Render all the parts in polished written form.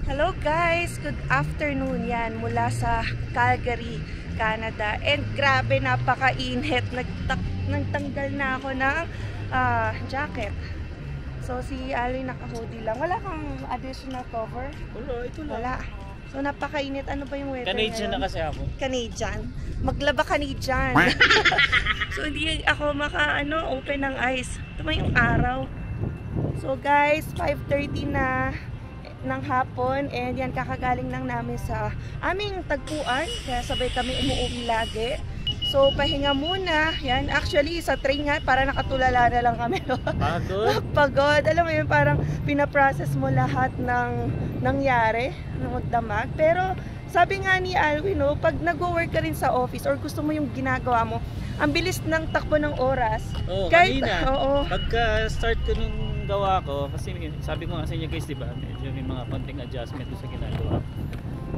Hello guys! Good afternoon yan mula sa Calgary, Canada. And grabe, napakainit. Nagtanggal na ako ng jacket. So si Ali naka-hoodie lang. Wala kang additional cover? Wala, ito lang. Wala. So napakainit. Ano ba yung weather Canadian ngayon? na kasi ako. Canadian. Maglaba Canadian. So hindi ako open ng eyes. Ito yung araw. So guys, 5:30 na ng hapon and yan, kakagaling lang namin sa aming tagpuan, kaya sabay kami umuwi lagi. So pahinga muna yan, actually sa train nga para nakatulala na lang kami, no? Pagod? Pagod, alam mo yun, parang pinaprocess mo lahat ng nangyari ng magdamag. Pero sabi nga ni Alwin, no, pag nag-work ka rin sa office or gusto mo yung ginagawa mo, ang bilis ng takbo ng oras. Oo, kahit, kanina, oo, pagka start ko nung gawa ko, kasi sabi ko nga sa inyo guys, diba, medyo may mga konting adjustment sa ginagawa.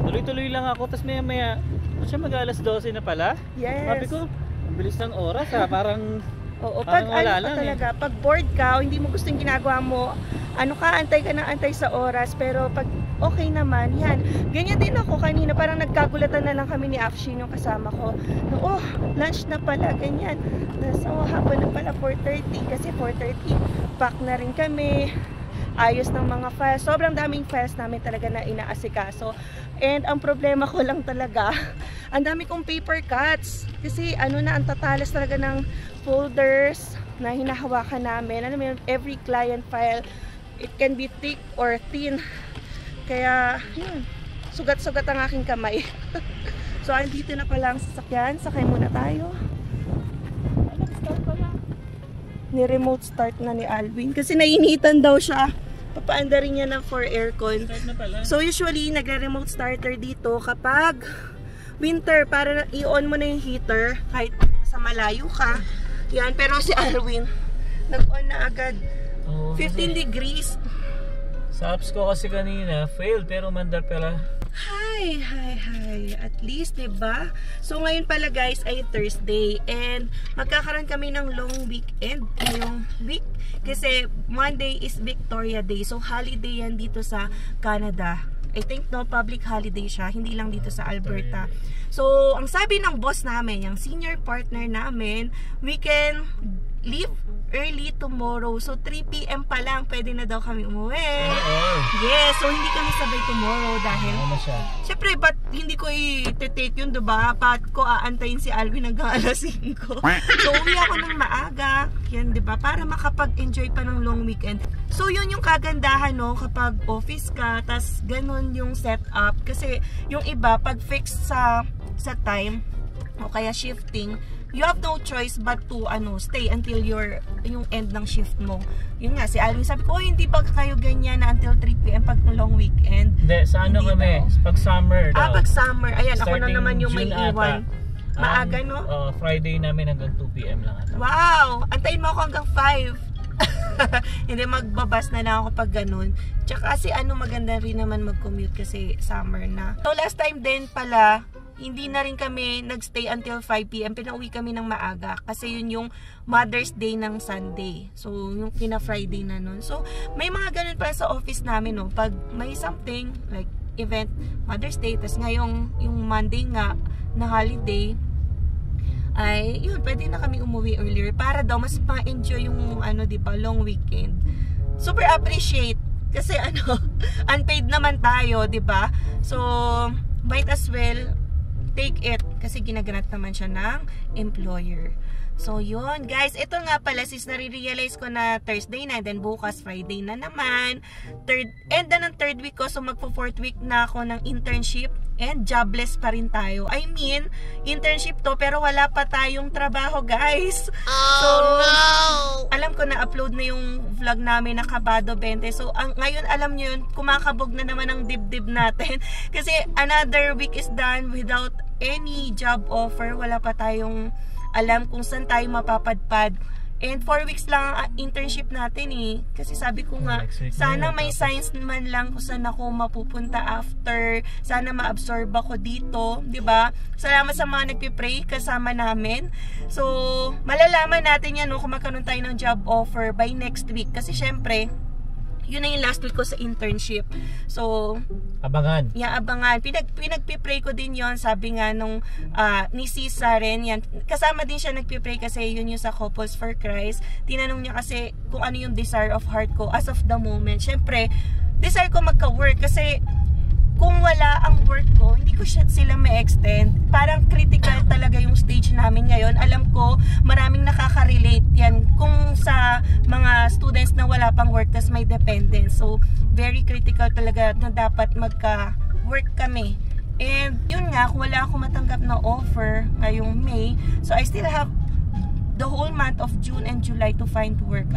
Tuloy-tuloy lang ako, tapos maya-maya, siya mag-alas 12 na pala. yes. Sabi ko, ang bilis ng oras ha, parang oo, pag wala ano lang, talaga, pag bored ka, o hindi mo gusto yung ginagawa mo, antay ka ng antay sa oras, pero pag okay naman, yan. Ganyan din ako kanina, parang nagkagulatan na lang kami ni Afshin, yung kasama ko. Oh, lunch na pala, ganyan. So, hapon na pala 4:30, kasi 4:30, pack na rin kami. Ayos ng mga files. Sobrang daming files namin talaga na inaasikaso. And ang problema ko lang talaga, ang dami kong paper cuts. Kasi ang tatalas talaga ng folders na hinahawakan namin. Alam mo yun, every client file, it can be thick or thin. Kaya, yun, sugat-sugat ang aking kamay. So, andito na pala ang sasakyan. Sakay muna tayo. Start pala. Ni-remote start na ni Alvin. Kasi nainitan daw siya. Papaanda rin niya ng for aircon. start na pala. So, usually, nagre-remote starter dito kapag winter, para i-on mo na yung heater kahit sa malayo ka. Yan, pero si Alvin, nag-on na agad. 15 degrees. Sa apps ko kasi kanina, failed, pero mandar pala. Hi. At least, diba? So, ngayon pala guys ay Thursday. And magkakaroon kami ng long weekend ngayong week. Kasi Monday is Victoria Day. So, holiday yan dito sa Canada. I think no, public holiday siya. Hindi lang dito sa Alberta. So, ang sabi ng boss namin, yung senior partner namin, we can leave early tomorrow. So 3 PM pa lang pwede na daw kami umuwi. Yes, so hindi kami sabay tomorrow dahil syempre, ba't hindi ko i-take yun, diba? Ba't ko aantayin si Alvin hanggang alas 5? So uwi ako ng maaga, yan, diba? Para makapag-enjoy pa ng long weekend. So yun yung kagandahan, no? Kapag office ka, tas ganun yung setup. Kasi yung iba, pag fixed sa time o kaya shifting, you have no choice but to stay until yung end ng shift mo. Yun nga, si Alvin sabi ko, hindi ba kayo ganyan na until 3 PM pag long weekend? Hindi, sa ano kami? Pag summer daw. Pag summer. Ayan, ako na naman yung may June iwan. Maaga, no? Friday namin hanggang 2 PM lang ata. Wow! Antayin mo ako hanggang 5. Hindi, magbabas na lang ako pag ganun. Tsaka kasi maganda rin naman mag-commute kasi summer na. So last time din pala, hindi na rin kami nagstay until 5 PM. Pinauwi kami ng maaga kasi yun yung Mother's Day ng Sunday. So, yung kina-Friday na nun. So, may mga ganun pa sa office namin, no? Pag may something, like event, Mother's Day, tas ngayong yung Monday nga na holiday, ay, yun, pwede na kami umuwi earlier para daw mas ma-enjoy yung, diba, long weekend. Super appreciate. Kasi, unpaid naman tayo, diba? So, might as well take it kasi ginaganap naman siya ng employer. So, yun, guys. Ito nga pala, sis, nare-realize ko na Thursday na, then bukas, Friday na naman. End na ng third week ko, so magpo-fourth week na ako ng internship and jobless pa rin tayo. I mean, internship to, pero wala pa tayong trabaho, guys. So, alam ko na upload na yung vlog namin na Kabado 20. So, ngayon, alam nyo yun, kumakabog na naman ang dibdib natin. Kasi another week is done without any job offer. Wala pa tayong alam kung saan tayo mapapadpad. And 4 weeks lang ang internship natin eh. Kasi sabi ko nga, sana may signs man lang kung saan ako mapupunta after. Sana ma-absorb ako dito. 'Di ba? Salamat sa mga nagpipray kasama namin. So, malalaman natin yan, no, kung magkaroon tayo ng job offer by next week. Kasi syempre, yun na yung last week ko sa internship. So, Abangan. abangan. Pinagpipray ko din yon. Sabi nga nung ni Sisa rin, yan. Kasama din siya nagpipray kasi yun yung sa Couples for Christ. Tinanong niya kasi kung ano yung desire of heart ko as of the moment. Siyempre, desire ko magka-work kasi kung wala ang work ko, hindi ko sila ma-extend. Parang critical talaga yung stage namin ngayon. Alam ko, maraming nakaka-relate yan kung sa mga students na wala pang work tas may dependence. So, very critical talaga na dapat magka-work kami. And yun nga, kung wala akong matanggap na offer ngayong May, so I still have the whole month of June and July to find work.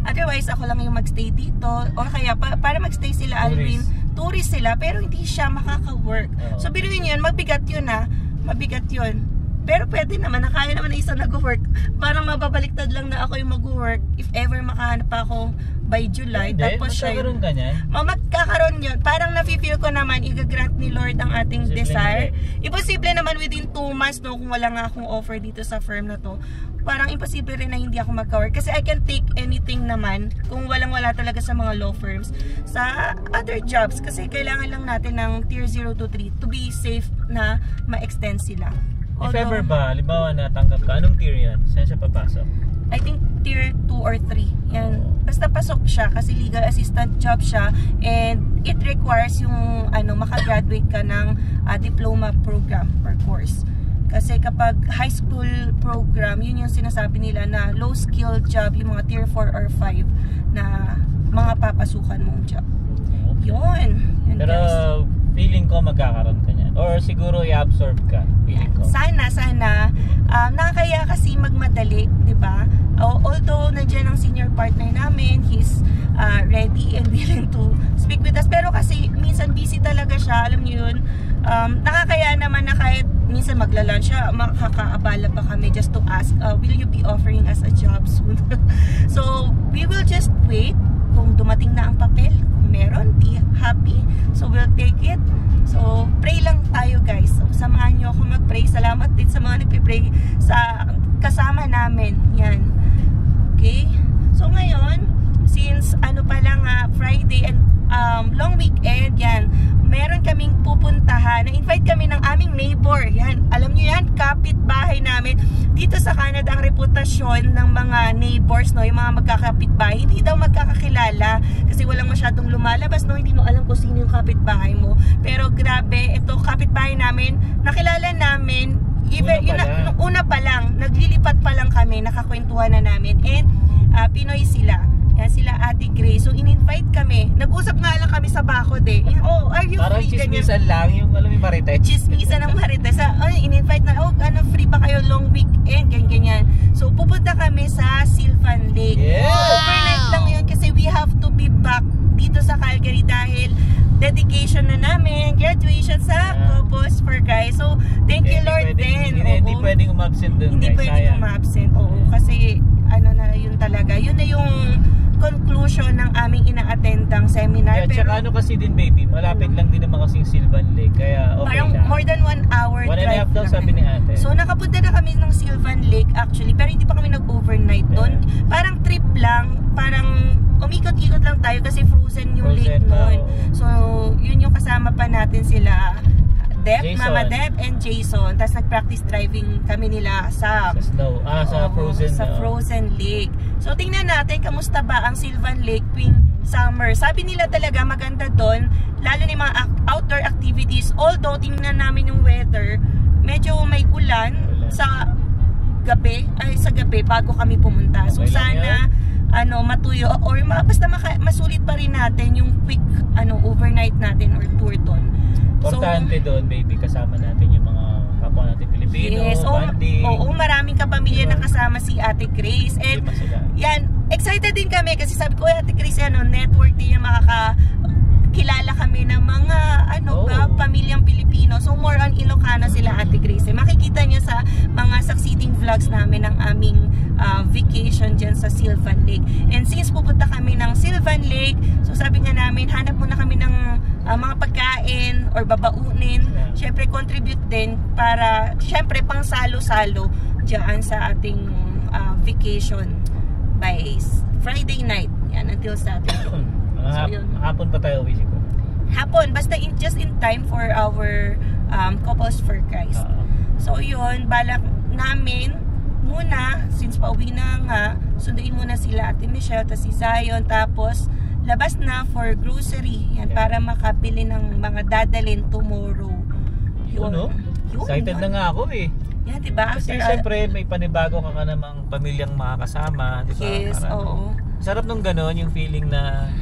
Otherwise, ako lang yung magstay dito. O kaya, para magstay sila, Alvin, tourist sila, pero hindi siya makaka-work. So, biruin yun, mabigat yun mabigat yun. Pero pwede naman, nakaya naman na isa nag-work. Parang mababaliktad lang na ako yung mag-work if ever makahanap ako by July. Hindi, tapos siya magkakaroon ka niyan? Magkakaroon yun. Parang nafe-feel ko naman, i-grant ni Lord ang ating desire. Imposible naman within 2 months, no, kung wala nga akong offer dito sa firm na to. Parang imposible rin na hindi ako mag-work. Kasi I can take anything naman kung walang-wala talaga sa mga law firms. Sa other jobs, kasi kailangan lang natin ng tier 0 to 3 to be safe na ma-extend sila. If ever ba, halimbawa natanggap ka, anong tier yan? Saan siya papasok? I think tier 2 or 3. Yan. Basta pasok siya kasi legal assistant job siya and it requires yung makagraduate ka ng diploma program or course. Kasi kapag high school program, yun yung sinasabi nila na low skill job, yung mga tier 4 or 5 na mga papasukan mong job. Yun. Pero feeling ko magkakaroon ka niyan. Or siguro i-absorb ka. Feeling ko. Sana. Nakakaya kasi magmadali, di ba? Although nandiyan ang senior partner namin, he's ready and willing to speak with us. Pero kasi minsan busy talaga siya, alam niyo yun. Nakakaya naman na kahit minsan magla-lunch siya, makakaabala pa kami just to ask, will you be offering us a job soon? So, we will just wait kung dumating na ang papel. Kung meron, be happy. So, we'll take it. So, pray lang tayo guys. So, samahan nyo ako mag-pray. Salamat din sa mga nagpipray sa kasama namin. Yan. Okay? So, ngayon, since pa lang Friday and long weekend, yan, meron kaming pupuntahan. Na-invite kami ng aming neighbor. Yan, alam nyo yan, kapitbahay namin. Dito sa Canada, ang reputasyon ng mga neighbors, no, yung mga magkakapitbahay, hindi daw magkakakilala kasi walang masyadong lumalabas, no, hindi mo alam kung sino yung kapitbahay mo. Pero grabe, ito kapitbahay namin, nakilala namin, even, nung una pa lang, naglilipat pa lang kami, nakakwentuhan na namin, and Pinoy sila. Yan sila Ate Grace. So, in-invite kami. Nag-usap nga lang kami sa bakod eh. Oh, are you parang free? Parang chismisan lang yung alam yung marites. Chismisan ng marites. In-invite na, free ba kayo long weekend? Ganyan. So, pupunta kami sa Sylvan Lake. Yeah! Overnight lang yun kasi we have to be back dito sa Calgary dahil dedication na namin, graduation sa Couples for Christ. So, thank you Lord din. Hindi pwedeng umabsent dun. Hindi pwedeng umabsent. Oo, kasi na yun talaga. Yun na yung conclusion ng aming ina-attendang seminar. Yeah, tsaka kasi din baby, malapit lang din naman kasing Sylvan Lake, kaya okay parang lang. More than 1 hour drive. 1.5 daw sabi ni ate. So nakapunta na kami ng Sylvan Lake actually, pero hindi pa kami nag-overnight doon. Parang trip lang, parang umikot-ikot lang tayo kasi frozen yung lake noon. So yun yung kasama pa natin sila Mama Deb and Jason. Tapos nag-practice driving kami nila sa snow. Sa frozen. Sa frozen lake. So tingnan natin kamusta ba ang Sylvan Lake tuwing summer. Sabi nila talaga maganda doon, lalo na yung mga outdoor activities. Although tingnan namin yung weather, medyo may ulan sa gabi bago kami pumunta. So sana matuyo or basta masulit pa rin natin yung quick overnight natin or tour doon. Importante doon baby, kasama natin yung mga kapwa natin Pilipino, yes, banding. Oo, maraming kapamilya na kasama si Ate Grace. And yan, excited din kami kasi sabi ko, Ate Grace, network din yung makakakilala kami ng mga pamilyang Pilipino. So more on Ilocano sila Ate Grace. Makikita nyo sa mga succeeding vlogs namin ng aming vacation dyan sa Sylvan Lake. And since pupunta kami ng Sylvan Lake, so sabi nga namin, hanap muna kami ng mga pagkain or babaunin. Syempre contribute din para syempre pang salo-salo dyan sa ating vacation by Friday night. Yan, until Saturday. So, yun. Hapon pa tayo uwi siguro. Hapon, basta just in time for our Couples for Christ. So yun, balak namin muna, since pauwi na nga, sunduin muna sila Ate Michelle, tapos si Zion, tapos labas na for grocery. Yan, para makabili ng mga dadalhin tomorrow. Yun, no? Excited na nga ako eh. Yan, diba? Kasi syempre, may panibago ka namang pamilyang makakasama, diba? Yes, oo. Sarap nung gano'n, yung feeling na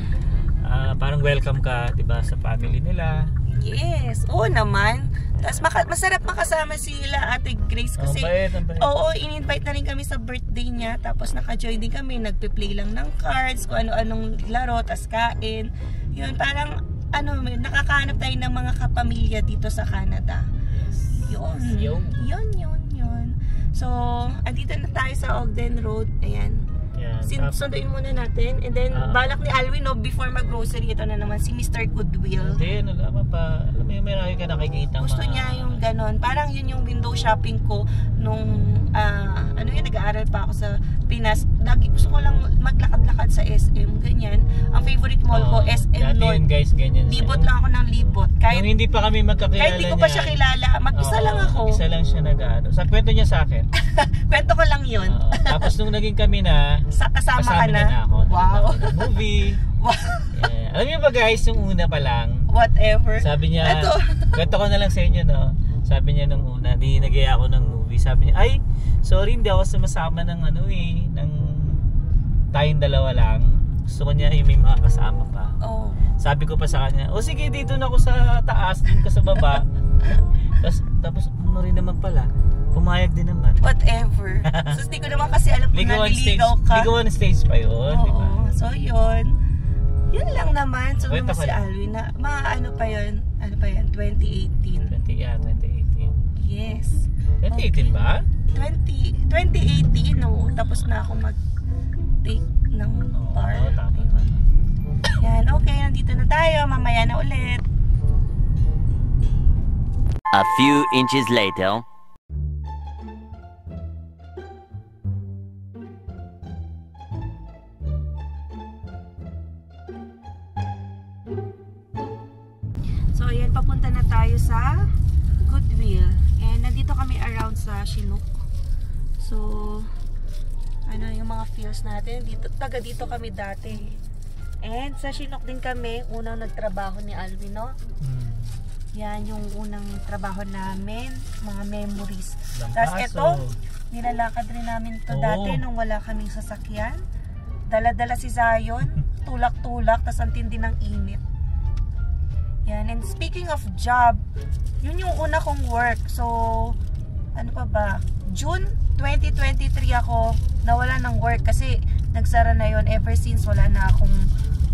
parang welcome ka, diba, sa family nila. Yes, oo naman. Tapos masarap makasama sila Ate Grace kasi ang bait. Oo, in-invite na rin kami sa birthday niya. Tapos naka-join din kami, nagpe-play lang ng cards, kung ano-anong laro, tas kain. Yun, parang nakakahanap tayo ng mga kapamilya dito sa Canada. Yun. So, andito na tayo sa Ogden Road. Ayan. Sunduin muna natin. And then, balak ni Alwin, before mag-grocery, ito na naman, si Mr. Goodwill. Hindi, alam mo yung marami ka nakikita. Gusto niya yung ganon. Parang yun yung window shopping ko nung, nag-aaral pa ako sa Pinas. Lagi gusto ko lang maglakad-lakad sa SM, ganyan. Ang favorite mall ko, SM North. Yun guys, ganyan. Libot lang ako ng libot. Kahit nung hindi pa kami magkakilala kahit hindi ko pa siya kilala, mag-isa lang ako. Isa lang siya nag-ano. Sa kwento niya sa akin. Kwento ko lang yun. Tapos nung naging kami na, kasama ka na. Ako. Wow. Movie. Wow. Yeah. Alam niyo ba guys, yung una pa lang. Whatever. Sabi niya, kwento ko na lang sa inyo, no? Sabi niya nung una, di nag-iya ako ng movie. Sabi niya, ay, sorry, hindi ako sumasama ng ng tayong dalawa lang. Gusto ko niya yung may mga kasama pa. Oh. Sabi ko pa sa kanya, sige, dito na ako sa taas, dun ka sa baba. Tapos ano rin naman pala, pumayag din naman. Whatever. So, hindi ko naman kasi alam kung naliligaw ka. Ligaw on stage pa yun. Oo. Diba? So, yun. Yun lang naman. So, naman si Alwin na, ano pa yun? 2018. 2018. Yes. 2018 ba? 2018, no. Tapos na ako mag-take ng bar. Tama. Yan, okay. Nandito na tayo. Mamaya na ulit. A few inches later. So, ayan, papunta na tayo sa Goodwill. And nandito kami around sa Chinook. So, yung mga feels natin. Taga dito kami dati. And sa Chinook din kami, unang nagtrabaho ni Alvin, no? Yan yung unang trabaho namin. Mga memories. Tapos ito, nilalakad rin namin to dati nung wala kaming sasakyan. Dala-dala si Zion, tulak-tulak, tas ang tindi ng init. Yan, and speaking of job, yun yung una kong work. So, ano pa ba? June 2023 ako nawala ng work kasi nagsara na yon. Ever since wala na akong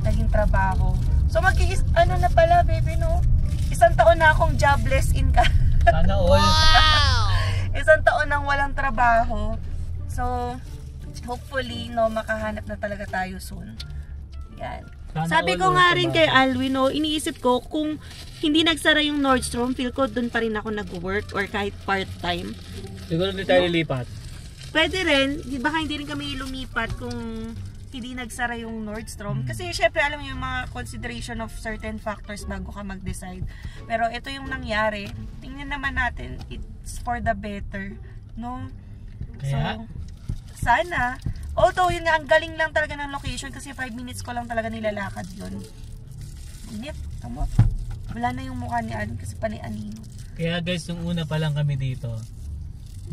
naging trabaho. So, na pala, baby, no? Isang taon na akong jobless in ka. Sana all. Wow! Isang taon nang walang trabaho. So, hopefully, no, makahanap na talaga tayo soon. Yan. Sabi ko nga rin kay Alwin, no, iniisip ko kung hindi nagsara yung Nordstrom, feel ko doon pa rin ako nag-work or kahit part-time. Siguro hindi tayo lilipat. Pwede rin, baka hindi rin kami lumipat kung hindi nagsara yung Nordstrom. Kasi syempre alam mo yung mga consideration of certain factors bago ka mag-decide. Pero ito yung nangyari. Tingnan naman natin, it's for the better. No? Kaya? So, sana. Although yun nga, ang galing lang talaga ng location kasi 5 minutes ko lang talaga nilalakad yun. Inip, tama. Wala na yung mukha ni Alvin kasi pani-anino. Kaya guys, nung una pa lang kami dito,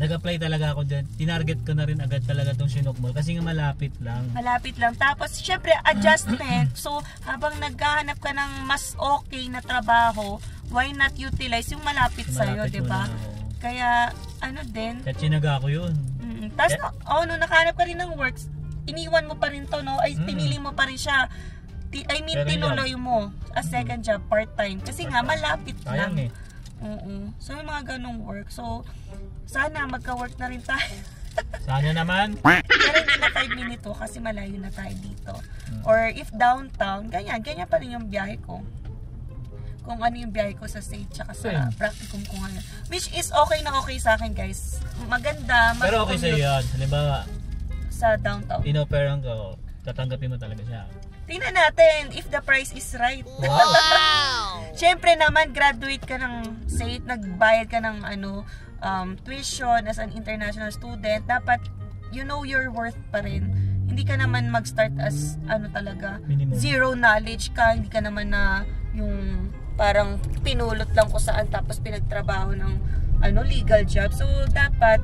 nag-apply talaga ako dyan. Tinarget ko na rin agad talaga tong Chinook Mall kasi nga malapit lang. Malapit lang. Tapos, syempre, adjustment. So, habang naghahanap ka ng mas okay na trabaho, why not utilize yung malapit sa'yo, diba? Kaya, din. Kaya chinaga ko yun. Tapos, nung nakahanap ka rin ng works, iniwan mo pa rin to, no? Ay, pinili mo pa rin siya. Tinuloy mo as second job, part-time. Kasi nga, malapit lang. Sayang So, yung mga ganong work. So, sana magka-work na rin tayo. Sana naman. Pero hindi na 5 minutes kasi malayo na tayo dito. Or if downtown, ganyan pa rin yung biyahe ko. Kung ano yung biyahe ko sa state tsaka sa practicum ko ngayon. Which is okay na okay sa akin, guys. Maganda. Pero okay sa'yo yan. Halimbawa, sa downtown. inoperan ko. tatanggapin mo talaga siya. Tingnan natin if the price is right. Wow! Siyempre naman, graduate ka ng, say, nagbayad ka ng tuition as an international student, dapat you know your worth pa rin. Hindi ka naman mag-start as talaga, minimum. Zero knowledge ka, hindi ka naman na yung parang pinulot lang ko saan tapos pinagtrabaho ng legal job. So, dapat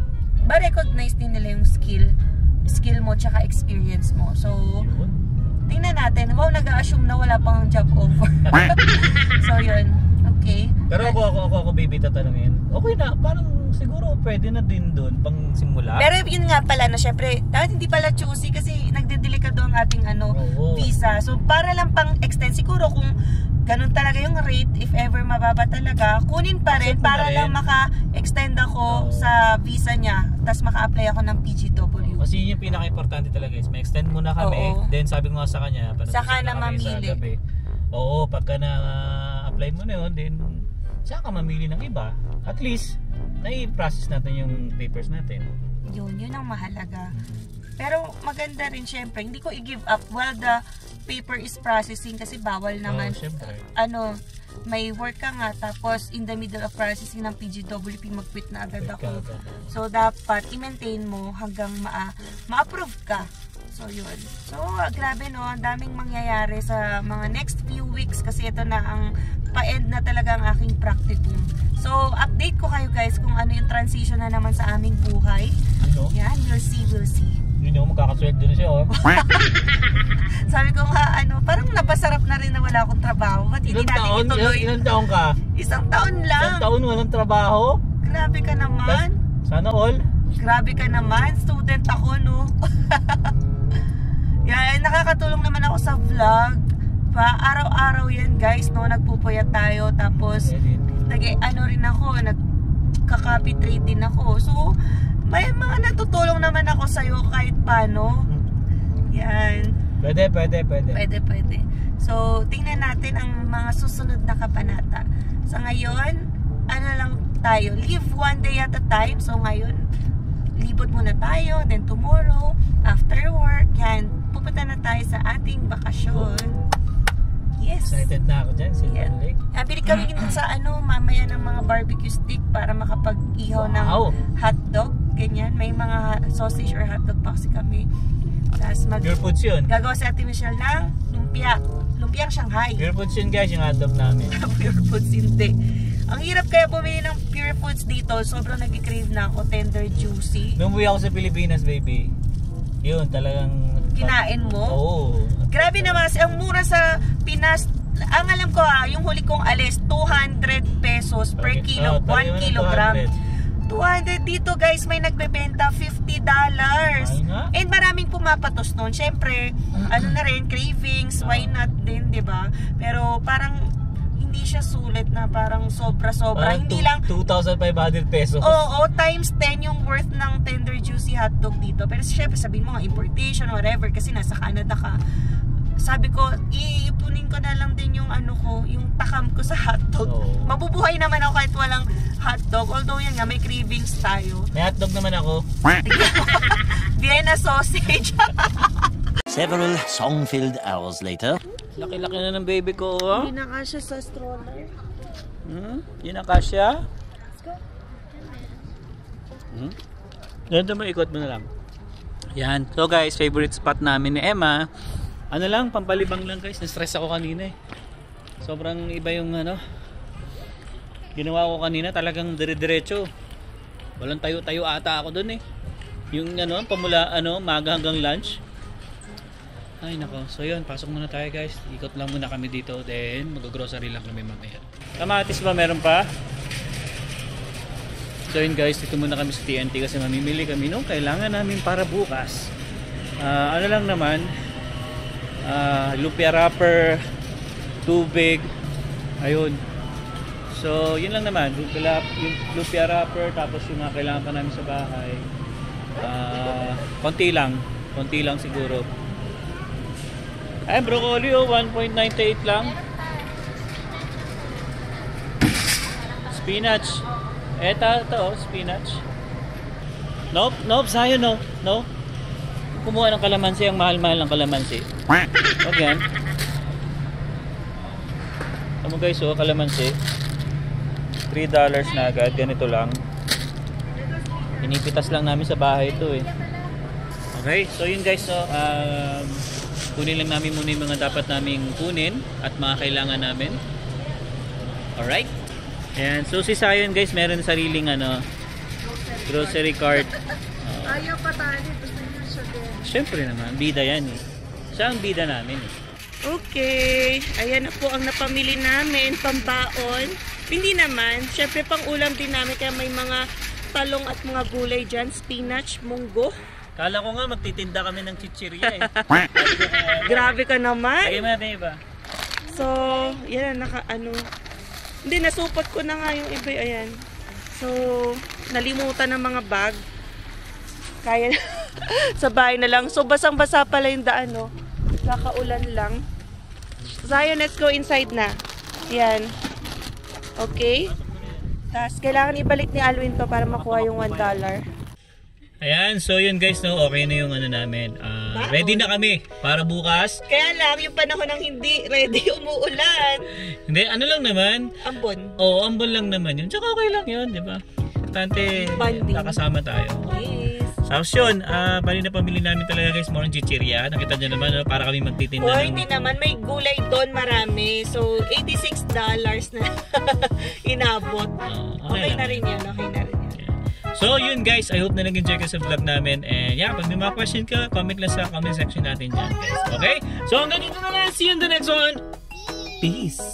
ma-recognize din nila yung skill mo tsaka experience mo. So, tingnan natin. Wow, nag-a-assume na wala pang job offer. So, yun. Okay. Pero ako baby, tatanungin. Okay na, parang siguro pwede na din doon pang simula. Pero yun nga pala na syempre, dapat hindi pala choosy kasi nagdedelikado ang ating visa. So, para lang pang extend siguro kung ganun talaga yung rate, if ever mababa talaga, kunin pa rin para lang maka-extend ako sa visa niya. Tapos maka-apply ako ng PGW. Kasi yun yung pinaka-importante talaga is ma-extend muna kami. Then sabi ko nga sa kanya, saka na mamili. Oo, pagka na-apply mo na yun, then saka mamili ng iba. At least, na-i-process natin yung papers natin. Yun ang mahalaga. Pero maganda rin syempre, hindi ko i-give up while the paper is processing kasi bawal naman. May work ka nga tapos in the middle of processing ng PGWP mag-quit na agad ako. So dapat i-maintain mo hanggang ma-approve ka. So yun. So grabe no, ang daming mangyayari sa mga next few weeks kasi ito na ang pa-end na talaga ang aking practicum. So update ko kayo guys kung ano yung transition na naman sa aming buhay. Yan, we'll see. Yun yung makakasweldo na siya, oh. Sabi ko nga, parang napasarap na rin na wala akong trabaho. Ba't hindi natin ituloy? Ilang taon ka? Isang taon lang. Isang taon walang trabaho? Grabe ka naman. Sana all? Grabe ka naman. Student ako, no? Yan, nakakatulong naman ako sa vlog. Araw-araw yan, guys, no? Nagpupuyat tayo. Tapos, rin ako, nagka-copy trade din ako. So, may mga natutulong naman ako sa'yo kahit paano. Yan. Pwede. So, tingnan natin ang mga susunod na kabanata. So, ngayon, lang tayo? Live one day at a time. So, ngayon, libot muna tayo. Then, tomorrow, after work, yan, pupunta na tayo sa ating bakasyon. Yes. Excited na ako dyan. Silver Lake. Bili kami sa mamaya ng mga barbecue stick para makapag-ihaw ng hotdog. Ganyan. May mga sausage or hotdog pa kasi kami. Pure Foods yun. Gagawa si Ate Michelle ng lumpia. Lumpiang Shanghai. Pure Foods yun guys, yung hotdog namin. Pure Foods hindi. Ang hirap kaya bumili ng Pure Foods dito. Sobrang nag-crave na ako. Tender, juicy. Nung umuwi ako sa Pilipinas, baby. Yun, talagang... Kinain mo? Oo. Grabe naman. Ang mura sa Pinas. Ang alam ko yung huli kong alis, 200 pesos per kilo. 1 kilogram. 200 dito guys, may nagbebenta $50. And maraming pumapatos noon. Syempre, na rin, cravings, why not din, 'di ba? Pero parang hindi siya sulit na parang sobra-sobra. Hindi lang 2,500 pesos. Oo, times 10 yung worth ng tender juicy hotdog dito. Pero syempre, sabihin mo nga importation, whatever, kasi nasa Canada ka. Sabi ko, iipunin ko na lang din yung yung takam ko sa hotdog. Mabubuhay naman ako kahit walang hotdog. Although yan nga, may cravings tayo. May hotdog naman ako. Vienna sausage. Several song-filled hours later. Laki-laki na ng baby ko, oh. Hindi na kasya sa stroller. Hindi na kasya? Ganito mo, ikot mo na lang. Yan. So guys, favorite spot namin ni Emma. Pampalibang lang guys. Na-stress ako kanina eh. Sobrang iba yung ginawa ko kanina, talagang dire-diretso. Walang tayo-tayo ata ako dun eh. Yung pamula maga hanggang lunch. Ay nako. So yun, pasok muna tayo guys. Ikot lang muna kami dito. Then mag-grocery lang kami mamaya. Kamatis ba meron pa? So yun guys, dito muna kami sa TNT kasi mamimili kami nung kailangan namin para bukas. Lang naman, lumpia wrapper, tubig, ayun. So yun lang naman, yung lumpia wrapper, tapos yung mga kailangan pa namin sa bahay. Konti lang siguro. Ay, broccoli 1.98 lang. Spinach. Ito, spinach. Nope, sayo no. kumuha ng kalamansi, ang mahal-mahal ng kalamansi. Wag yan. Tama guys, oh, kalamansi. $3 na agad, ganito lang. Pinipitas lang namin sa bahay ito eh. Okay, so yun guys, so, kunin lang namin muna yung mga dapat naming kunin at mga kailangan namin. Alright? Ayan, so si Sayon guys, meron sariling grocery cart. Ayaw pa tayo, gusto niyo siya din. Siyempre naman, bida yan eh. Siya ang bida namin eh. Okay, ayan na po ang napamili namin, pambaon. Hindi naman, syempre pang ulam din namin kaya may mga talong at mga gulay dyan, spinach, munggo. Kala ko nga magtitinda kami ng chichirya eh. Grabe ka naman. Lagay mo natin iba. So, yan hindi, nasupot ko na nga yung iba, ayan. So, nalimutan ng mga bag. Kaya sa bahay na lang. So, basang-basa pala yung daan, no? Nakaulan lang. Zion, let's go inside na. Yan. Okay? Tapos, kailangan ibalik ni Alwin to para makuha yung $1. Ayan, so yun guys, no, okay na yung namin. Ready na kami para bukas. Kaya lang, yung panahon ng hindi ready, umuulan. Hindi, ano lang naman. Ambon. Oo, ambon lang naman yun. Tsaka okay lang yun, di ba? Importante, nakasama tayo. Yes. Tapos yun, bali na pamili namin talaga guys, more chichirya. Nakita nyo naman, para kami magtitinda Oh, hindi naman. May gulay doon marami. So, $86 na inabot. Okay na rin yun. Okay na rin yun. So yun guys, I hope na nag-enjoy ka sa vlog namin. And yeah, pag may mga question ka, comment lang sa comment section natin dyan guys. Okay? So hanggang dito na lang. See you in the next one. Peace!